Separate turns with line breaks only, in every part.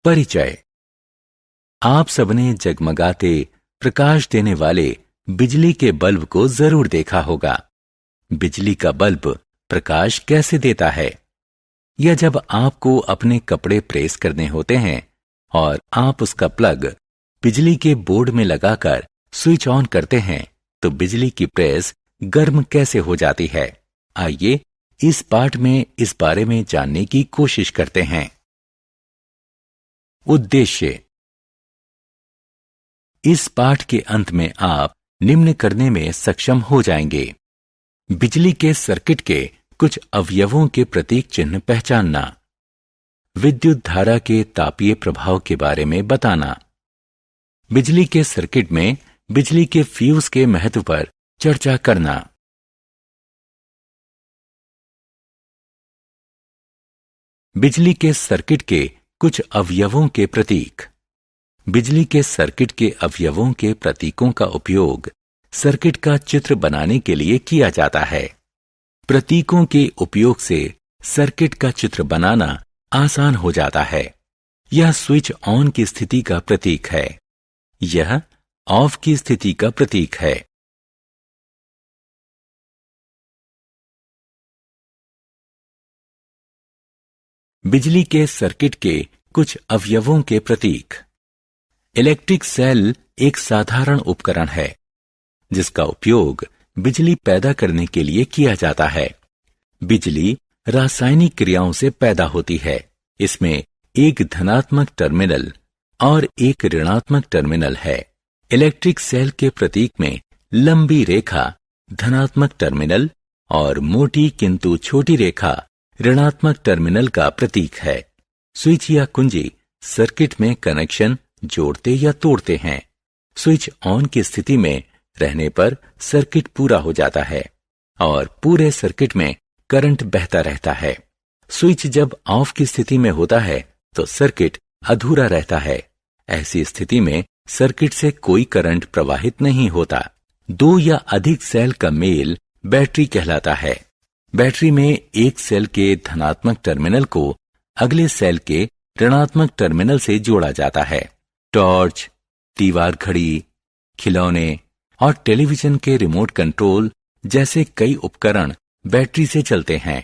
परिचय। आप सबने जगमगाते प्रकाश देने वाले बिजली के बल्ब को जरूर देखा होगा। बिजली का बल्ब प्रकाश कैसे देता है? या जब आपको अपने कपड़े प्रेस करने होते हैं और आप उसका प्लग बिजली के बोर्ड में लगाकर स्विच ऑन करते हैं तो बिजली की प्रेस गर्म कैसे हो जाती है? आइए इस पाठ में इस बारे में जानने की कोशिश करते हैं। उद्देश्य। इस पाठ के अंत में आप निम्न करने में सक्षम हो जाएंगे। बिजली के सर्किट के कुछ अवयवों के प्रतीक चिन्ह पहचानना, विद्युत धारा के तापीय प्रभाव के बारे में बताना, बिजली के सर्किट में बिजली के फ्यूज के महत्व पर चर्चा करना। बिजली के सर्किट के कुछ अवयवों के प्रतीक। बिजली के सर्किट के अवयवों के प्रतीकों का उपयोग सर्किट का चित्र बनाने के लिए किया जाता है। प्रतीकों के उपयोग से सर्किट का चित्र बनाना आसान हो जाता है। यह स्विच ऑन की स्थिति का प्रतीक है, यह ऑफ की स्थिति का प्रतीक है। बिजली के सर्किट के कुछ अवयवों के प्रतीक। इलेक्ट्रिक सेल एक साधारण उपकरण है जिसका उपयोग बिजली पैदा करने के लिए किया जाता है। बिजली रासायनिक क्रियाओं से पैदा होती है। इसमें एक धनात्मक टर्मिनल और एक ऋणात्मक टर्मिनल है। इलेक्ट्रिक सेल के प्रतीक में लंबी रेखा धनात्मक टर्मिनल और मोटी किंतु छोटी रेखा ऋणात्मक टर्मिनल का प्रतीक है। स्विच या कुंजी सर्किट में कनेक्शन जोड़ते या तोड़ते हैं। स्विच ऑन की स्थिति में रहने पर सर्किट पूरा हो जाता है और पूरे सर्किट में करंट बहता रहता है। स्विच जब ऑफ की स्थिति में होता है तो सर्किट अधूरा रहता है। ऐसी स्थिति में सर्किट से कोई करंट प्रवाहित नहीं होता। दो या अधिक सेल का मेल बैटरी कहलाता है। बैटरी में एक सेल के धनात्मक टर्मिनल को अगले सेल के ऋणात्मक टर्मिनल से जोड़ा जाता है। टॉर्च, दीवार घड़ी, खिलौने और टेलीविजन के रिमोट कंट्रोल जैसे कई उपकरण बैटरी से चलते हैं।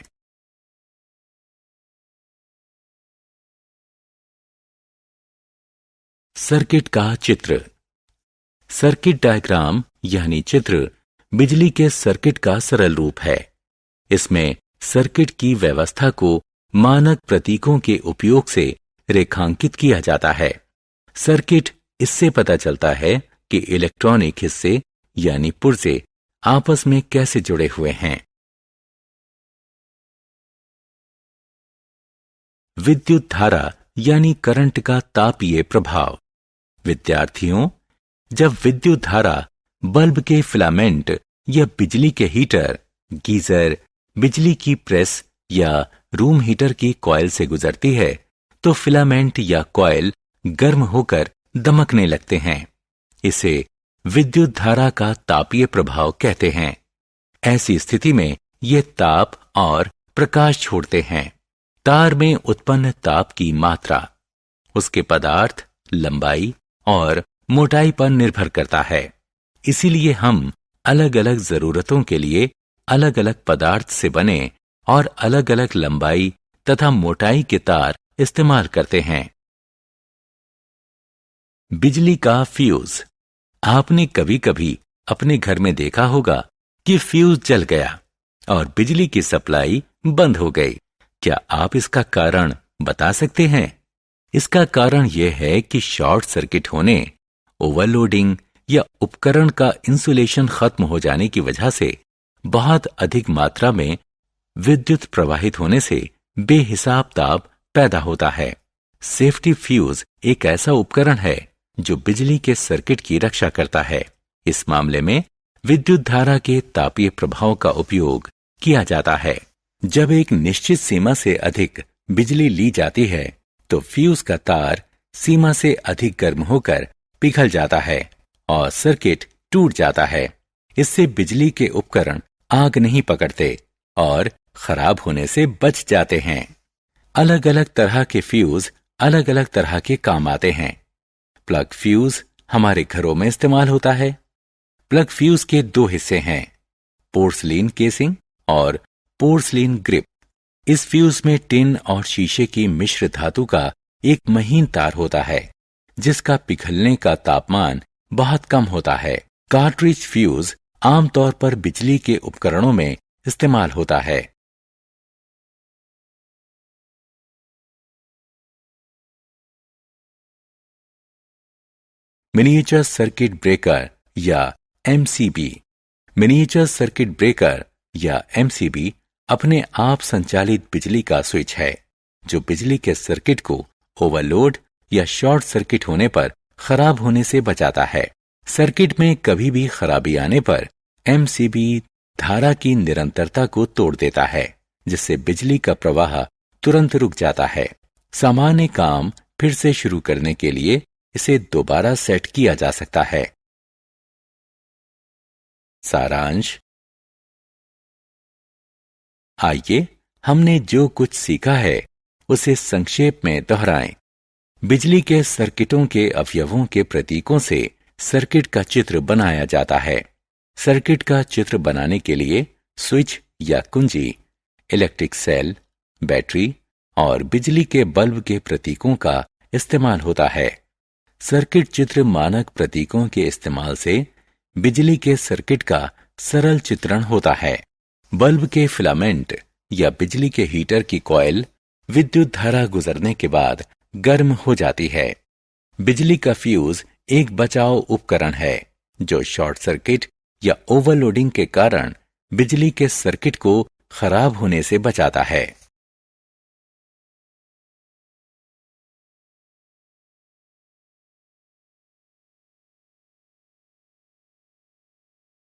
सर्किट का चित्र। सर्किट डायग्राम यानी चित्र बिजली के सर्किट का सरल रूप है। इसमें सर्किट की व्यवस्था को मानक प्रतीकों के उपयोग से रेखांकित किया जाता है। सर्किट इससे पता चलता है कि इलेक्ट्रॉनिक हिस्से यानी पुर्जे आपस में कैसे जुड़े हुए हैं। विद्युत धारा यानी करंट का तापीय प्रभाव। विद्यार्थियों, जब विद्युत धारा बल्ब के फिलामेंट या बिजली के हीटर, गीजर, बिजली की प्रेस या रूम हीटर की कॉइल से गुजरती है तो फिलामेंट या कॉइल गर्म होकर दमकने लगते हैं। इसे विद्युत धारा का तापीय प्रभाव कहते हैं। ऐसी स्थिति में ये ताप और प्रकाश छोड़ते हैं। तार में उत्पन्न ताप की मात्रा उसके पदार्थ, लंबाई और मोटाई पर निर्भर करता है। इसीलिए हम अलग अलग जरूरतों के लिए अलग अलग पदार्थ से बने और अलग अलग लंबाई तथा मोटाई के तार इस्तेमाल करते हैं। बिजली का फ्यूज। आपने कभी कभी अपने घर में देखा होगा कि फ्यूज जल गया और बिजली की सप्लाई बंद हो गई। क्या आप इसका कारण बता सकते हैं? इसका कारण यह है कि शॉर्ट सर्किट होने, ओवरलोडिंग या उपकरण का इंसुलेशन खत्म हो जाने की वजह से बहुत अधिक मात्रा में विद्युत प्रवाहित होने से बेहिसाब ताप पैदा होता है। सेफ्टी फ्यूज एक ऐसा उपकरण है जो बिजली के सर्किट की रक्षा करता है। इस मामले में विद्युत धारा के तापीय प्रभाव का उपयोग किया जाता है। जब एक निश्चित सीमा से अधिक बिजली ली जाती है तो फ्यूज का तार सीमा से अधिक गर्म होकर पिघल जाता है और सर्किट टूट जाता है। इससे बिजली के उपकरण आग नहीं पकड़ते और खराब होने से बच जाते हैं। अलग अलग तरह के फ्यूज अलग अलग तरह के काम आते हैं। प्लग फ्यूज हमारे घरों में इस्तेमाल होता है। प्लग फ्यूज के दो हिस्से हैं, पोर्सलीन केसिंग और पोर्सलीन ग्रिप। इस फ्यूज में टिन और शीशे की मिश्र धातु का एक महीन तार होता है, जिसका पिघलने का तापमान बहुत कम होता है। कार्ट्रिज फ्यूज आमतौर पर बिजली के उपकरणों में इस्तेमाल होता है। मिनिएचर सर्किट ब्रेकर या एमसीबी। मिनिएचर सर्किट ब्रेकर या एमसीबी अपने आप संचालित बिजली का स्विच है, जो बिजली के सर्किट को ओवरलोड या शॉर्ट सर्किट होने पर खराब होने से बचाता है। सर्किट में कभी भी खराबी आने पर एमसीबी धारा की निरंतरता को तोड़ देता है, जिससे बिजली का प्रवाह तुरंत रुक जाता है। सामान्य काम फिर से शुरू करने के लिए इसे दोबारा सेट किया जा सकता है। सारांश। आइए हमने जो कुछ सीखा है उसे संक्षेप में दोहराएं। बिजली के सर्किटों के अवयवों के प्रतीकों से सर्किट का चित्र बनाया जाता है। सर्किट का चित्र बनाने के लिए स्विच या कुंजी, इलेक्ट्रिक सेल, बैटरी और बिजली के बल्ब के प्रतीकों का इस्तेमाल होता है। सर्किट चित्र मानक प्रतीकों के इस्तेमाल से बिजली के सर्किट का सरल चित्रण होता है। बल्ब के फिलामेंट या बिजली के हीटर की कॉइल विद्युत धारा गुजरने के बाद गर्म हो जाती है। बिजली का फ्यूज एक बचाव उपकरण है, जो शॉर्ट सर्किट या ओवरलोडिंग के कारण बिजली के सर्किट को खराब होने से बचाता है।